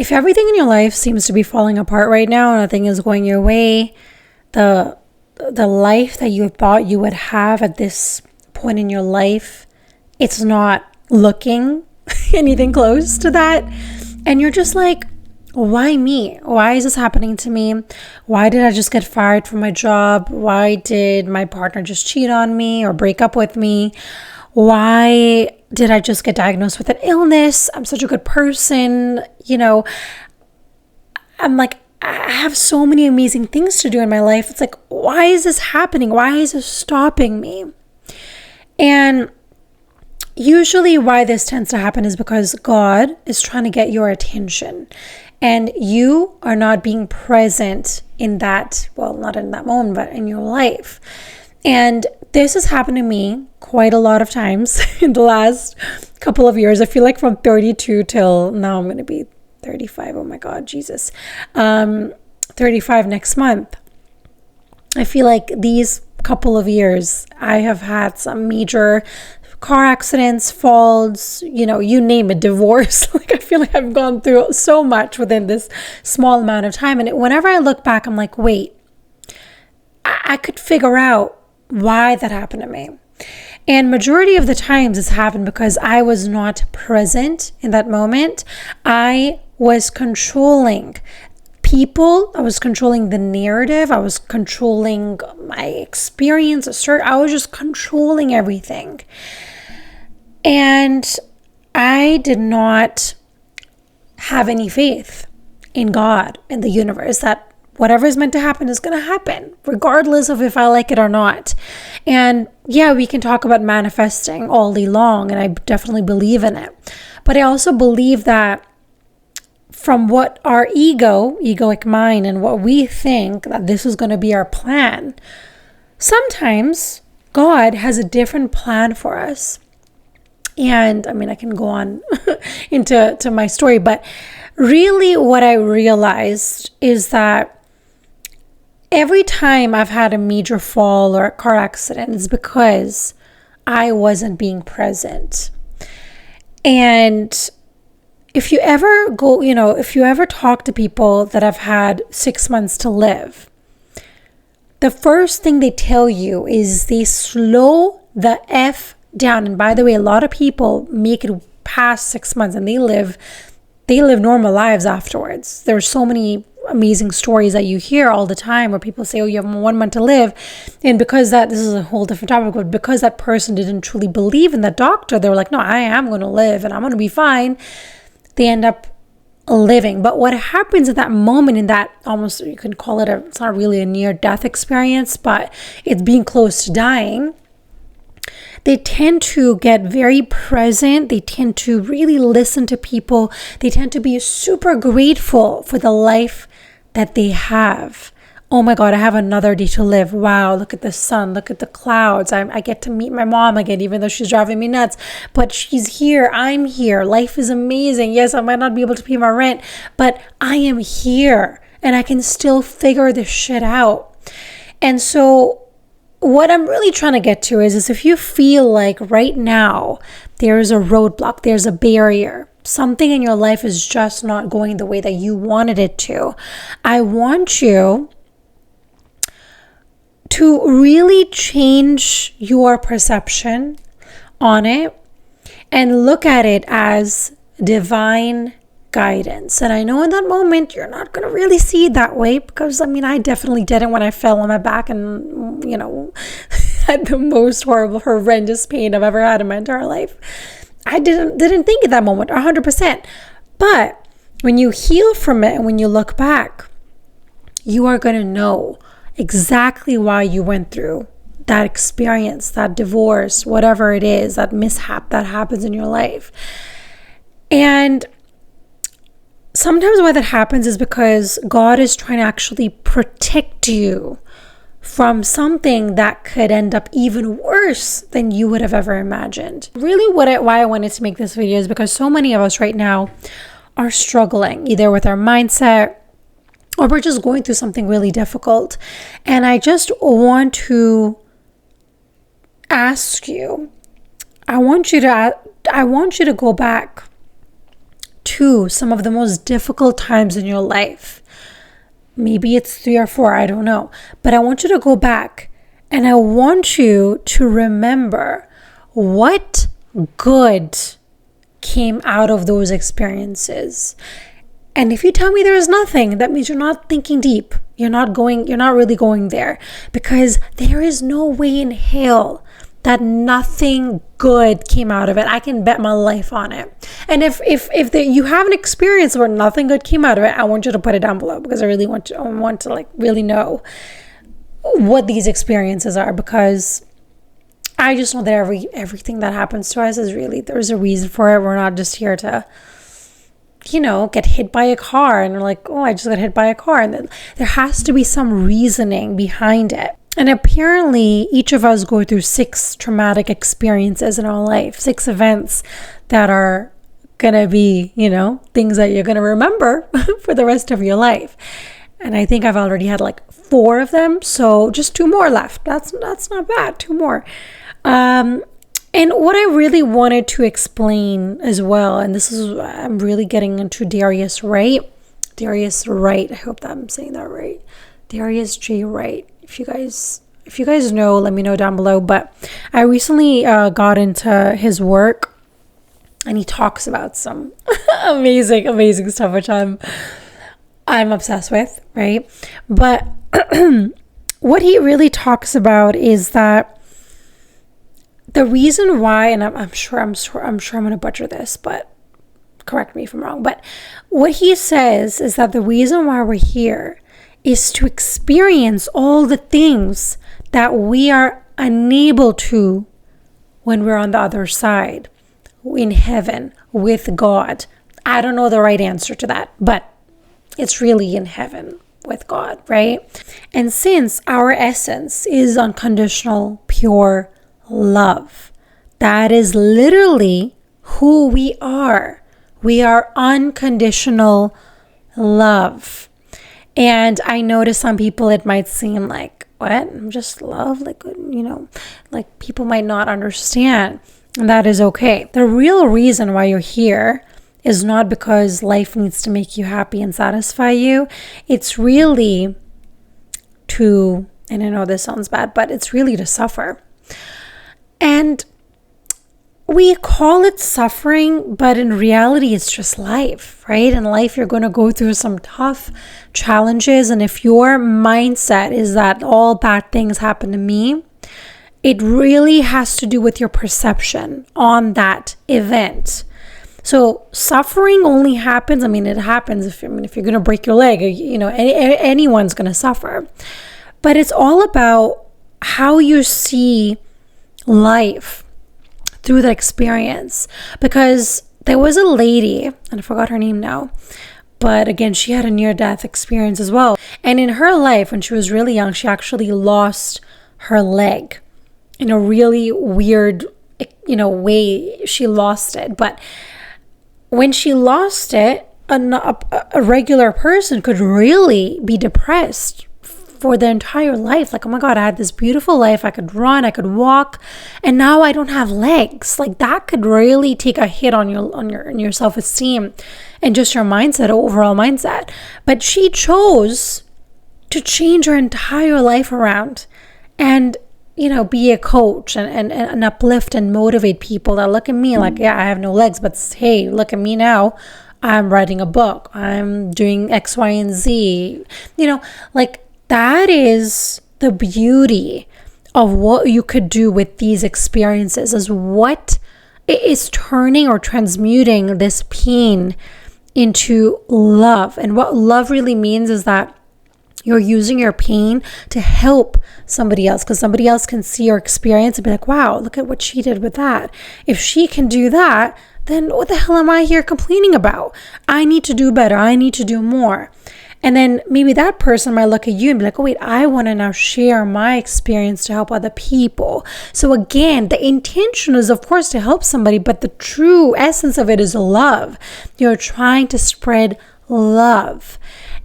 if everything in your life seems to be falling apart right now, nothing is going your way, the life that you thought you would have at this point in your life, it's not looking anything close to that. And you're just like, why me? Why is this happening to me? Why did I just get fired from my job? Why did my partner just cheat on me or break up with me? Why did I just get diagnosed with an illness? I'm such a good person. I'm like, I have so many amazing things to do in my life. It's like, why is this happening? Why is this stopping me? And usually why this tends to happen is because God is trying to get your attention. And you are not being present in that, well, not in that moment, but in your life. And this has happened to me quite a lot of times in the last couple of years. I feel like from 32 till now I'm going to be 35. Oh my God, Jesus. 35 next month. I feel like these couple of years, I have had some major car accidents, falls, you name it, divorce. Like, I feel like I've gone through so much within this small amount of time. And whenever I look back, I'm like, wait, I could figure out why that happened to me. And majority of the times it's happened because I was not present in that moment. I was controlling people. I was controlling the narrative. I was controlling my experience. I was just controlling everything. And I did not have any faith in God, in the universe, that whatever is meant to happen is going to happen, regardless of if I like it or not. And yeah, we can talk about manifesting all day long, and I definitely believe in it. But I also believe that from what our egoic mind, and what we think that this is going to be our plan, sometimes God has a different plan for us. And I mean, I can go on into my story, but really what I realized is that every time I've had a major fall or a car accident, it's because I wasn't being present. And if you ever if you ever talk to people that have had 6 months to live, the first thing they tell you is they slow the F down. And by the way, a lot of people make it past 6 months and they live normal lives afterwards. There are so many amazing stories that you hear all the time where people say, oh, you have 1 month to live. And because this is a whole different topic, but because that person didn't truly believe in that doctor, they were like, no, I am going to live and I'm going to be fine. They end up living. But what happens at that moment, in that almost, you can call it it's not really a near death experience, but it's being close to dying. They tend to get very present. They tend to really listen to people. They tend to be super grateful for the life that they have. Oh my God, I have another day to live. Wow, look at the sun. Look at the clouds. I get to meet my mom again, even though she's driving me nuts. But she's here. I'm here. Life is amazing. Yes, I might not be able to pay my rent, but I am here and I can still figure this shit out. And so what I'm really trying to get to is if you feel like right now there's a roadblock, there's a barrier, something in your life is just not going the way that you wanted it to, I want you to really change your perception on it and look at it as divine guidance. And I know in that moment you're not going to really see it that way, because I definitely didn't when I fell on my back and had the most horrendous pain I've ever had in my entire life. I didn't think at that moment 100%. But when you heal from it and when you look back, you are going to know exactly why you went through that experience, that divorce, whatever it is, that mishap that happens in your life. And sometimes why that happens is because God is trying to actually protect you from something that could end up even worse than you would have ever imagined. Really why I wanted to make this video is because so many of us right now are struggling either with our mindset or we're just going through something really difficult. And I just want to ask you, I want you to go back to some of the most difficult times in your life. Maybe it's 3 or 4, I don't know. But I want you to go back and I want you to remember what good came out of those experiences. And if you tell me there is nothing, that means you're not thinking deep. You're not really going there, because there is no way in hell that nothing good came out of it. I can bet my life on it. And if you have an experience where nothing good came out of it, I want you to put it down below, because I really want to like really know what these experiences are, because I just know that everything that happens to us is really, there's a reason for it. We're not just here to, get hit by a car and we're like, oh, I just got hit by a car. And then there has to be some reasoning behind it. And apparently each of us go through 6 traumatic experiences in our life, 6 events that are gonna be, things that you're gonna remember for the rest of your life. And I think I've already had like 4 of them, so just 2 more left. That's not bad, 2 more. And what I really wanted to explain as well, and I'm really getting into Darius Wright. I hope that I'm saying that right. Darius J. Wright. If you guys know, let me know down below. But I recently got into his work, and he talks about some amazing stuff, which I'm obsessed with, right? But what he really talks about is that the reason why, and I'm sure I'm going to butcher this, but correct me if I'm wrong. But what he says is that the reason why we're here is to experience all the things that we are unable to when we're on the other side, in heaven, with God. I don't know the right answer to that, but it's really in heaven with God, right? And since our essence is unconditional, pure love, that is literally who we are. We are unconditional love. And I know to some people it might seem like, what? I'm just love? Like people might not understand. And that is okay. The real reason why you're here is not because life needs to make you happy and satisfy you. It's really to, and I know this sounds bad, but it's really to suffer. And we call it suffering, but in reality, it's just life, right? In life, you're going to go through some tough challenges. And if your mindset is that all bad things happen to me, it really has to do with your perception on that event. So suffering only happens, it happens if you're going to break your leg, anyone's going to suffer. But it's all about how you see life through that experience. Because there was a lady, and I forgot her name now, but again, she had a near-death experience as well. And in her life, when she was really young, she actually lost her leg in a really weird, way. She lost it. But when she lost it, a regular person could really be depressed for their entire life. Like, oh my God, I had this beautiful life. I could run, I could walk, and now I don't have legs. Like, that could really take a hit on your self-esteem and just your mindset, overall mindset. But she chose to change her entire life around and, be a coach and uplift and motivate people that look at me like, yeah, I have no legs, but hey, look at me now. I'm writing a book. I'm doing X, Y, and Z. That is the beauty of what you could do with these experiences, is what is turning or transmuting this pain into love. And what love really means is that you're using your pain to help somebody else, because somebody else can see your experience and be like, wow, look at what she did with that. If she can do that, then what the hell am I here complaining about? I need to do better. I need to do more. And then maybe that person might look at you and be like, oh wait, I want to now share my experience to help other people. So again, the intention is of course to help somebody, but the true essence of it is love. You're trying to spread love.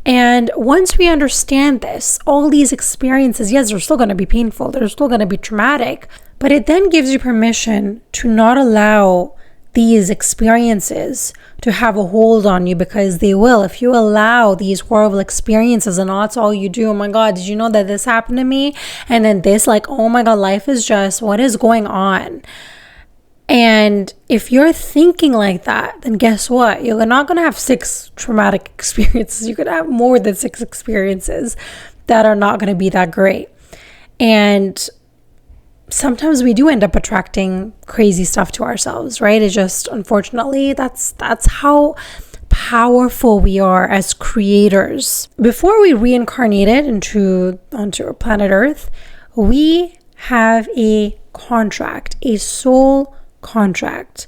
And once we understand this, all these experiences, yes, they're still going to be painful. They're still going to be traumatic, but it then gives you permission to not allow these experiences to have a hold on you, because they will. If you allow these horrible experiences and that's all you do, oh my God, did you know that this happened to me? And then this, like, oh my God, life is just, what is going on? And if you're thinking like that, then guess what? You're not going to have 6 traumatic experiences. You're going to have more than 6 experiences that are not going to be that great. And sometimes we do end up attracting crazy stuff to ourselves, right? It's just, unfortunately, that's how powerful we are as creators. Before we reincarnated onto planet Earth, we have a contract, a soul contract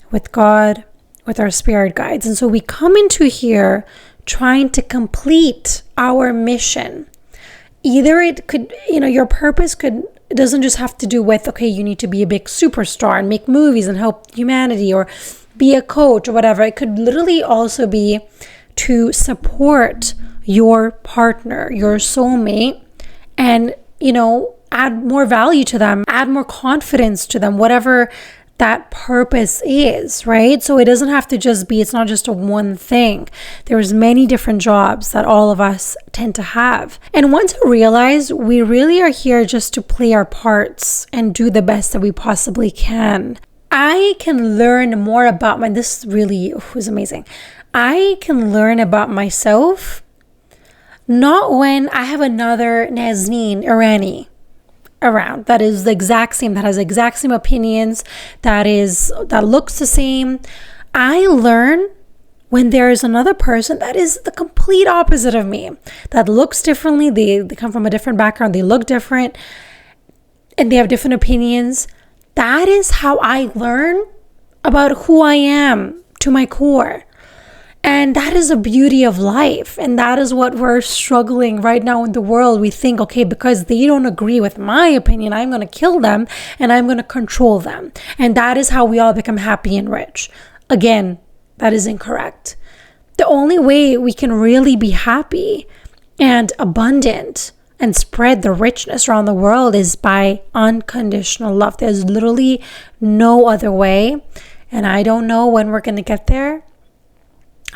with God, with our spirit guides. And so we come into here trying to complete our mission. Either it could, your purpose it doesn't just have to do with, okay, you need to be a big superstar and make movies and help humanity or be a coach or whatever. It could literally also be to support your partner, your soulmate, and, add more value to them, add more confidence to them, whatever that purpose is, right? So it doesn't have to just be, it's not just a one thing. There's many different jobs that all of us tend to have. And once I realize we really are here just to play our parts and do the best that we possibly can, I can learn more about this really was amazing. I can learn about myself, not when I have another Nazneen Irani around that is the exact same, that has the exact same opinions, that looks the same. I learn when there is another person that is the complete opposite of me, that looks differently, they come from a different background, they look different, and they have different opinions. That is how I learn about who I am to my core. And that is the beauty of life. And that is what we're struggling right now in the world. We think, okay, because they don't agree with my opinion, I'm going to kill them and I'm going to control them. And that is how we all become happy and rich. Again, that is incorrect. The only way we can really be happy and abundant and spread the richness around the world is by unconditional love. There's literally no other way. And I don't know when we're going to get there.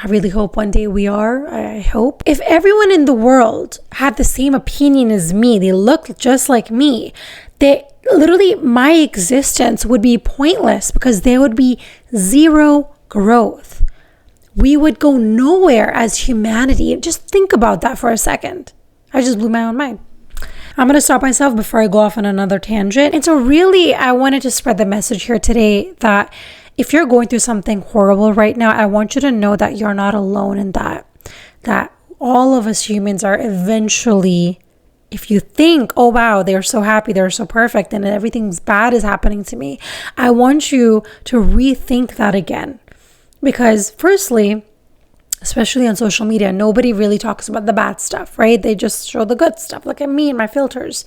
I really hope one day we are. I hope. If everyone in the world had the same opinion as me, they looked just like me, my existence would be pointless because there would be zero growth. We would go nowhere as humanity. Just think about that for a second. I just blew my own mind. I'm going to stop myself before I go off on another tangent. And so really, I wanted to spread the message here today that if you're going through something horrible right now, I want you to know that you're not alone in that. That all of us humans are eventually, if you think, oh wow, they're so happy, they're so perfect, and everything's bad is happening to me, I want you to rethink that again. Because firstly, especially on social media, nobody really talks about the bad stuff, right? They just show the good stuff. Look at me and my filters.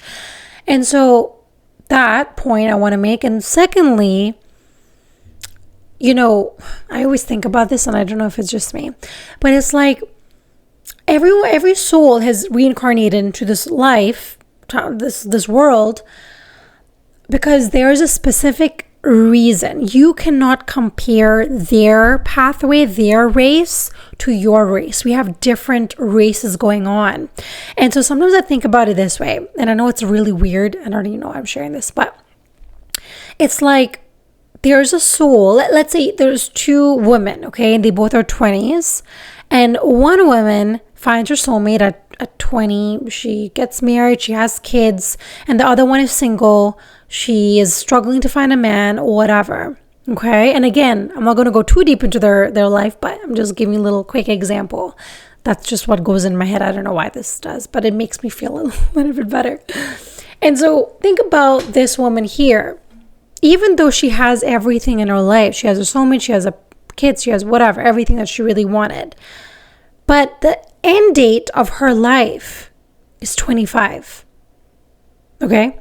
And so that point I want to make. And secondly, I always think about this, and I don't know if it's just me, but it's like every soul has reincarnated into this life, this world, because there is a specific reason. You cannot compare their pathway, their race, to your race. We have different races going on. And so sometimes I think about it this way, and I know it's really weird, and I don't even know why I'm sharing this, but it's like, there's a soul, let's say there's 2 women, okay, and they both are 20s, and one woman finds her soulmate at 20, she gets married, she has kids, and the other one is single, she is struggling to find a man, or whatever, okay? And again, I'm not going to go too deep into their life, but I'm just giving a little quick example. That's just what goes in my head. I don't know why this does, but it makes me feel a little bit better. And so think about this woman here. Even though she has everything in her life, she has a soulmate, she has a kid, she has whatever, everything that she really wanted. But the end date of her life is 25. Okay?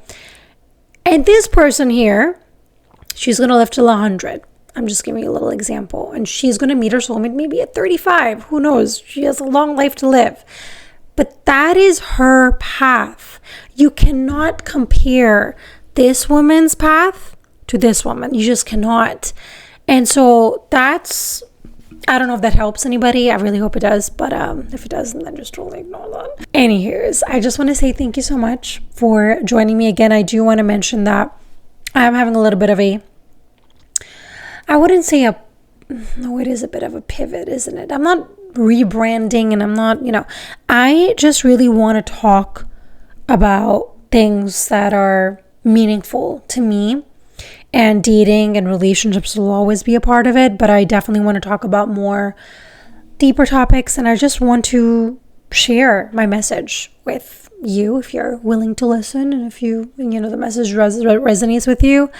And this person here, she's going to live till 100. I'm just giving you a little example. And she's going to meet her soulmate maybe at 35. Who knows? She has a long life to live. But that is her path. You cannot compare this woman's path to this woman. You just cannot. And so that's, I don't know if that helps anybody. I really hope it does. But if it doesn't, then just totally ignore that. Anyways, I just want to say thank you so much for joining me again. I do want to mention that I'm having a little bit of a, I wouldn't say a, no, it is a bit of a pivot, isn't it? I'm not rebranding and I'm not, I just really want to talk about things that are meaningful to me. And dating and relationships will always be a part of it, but I definitely want to talk about more deeper topics, and I just want to share my message with you if you're willing to listen, and if the message resonates with you.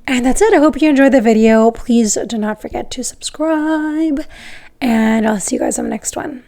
And that's it. I hope you enjoyed the video. Please do not forget to subscribe, and I'll see you guys on the next one.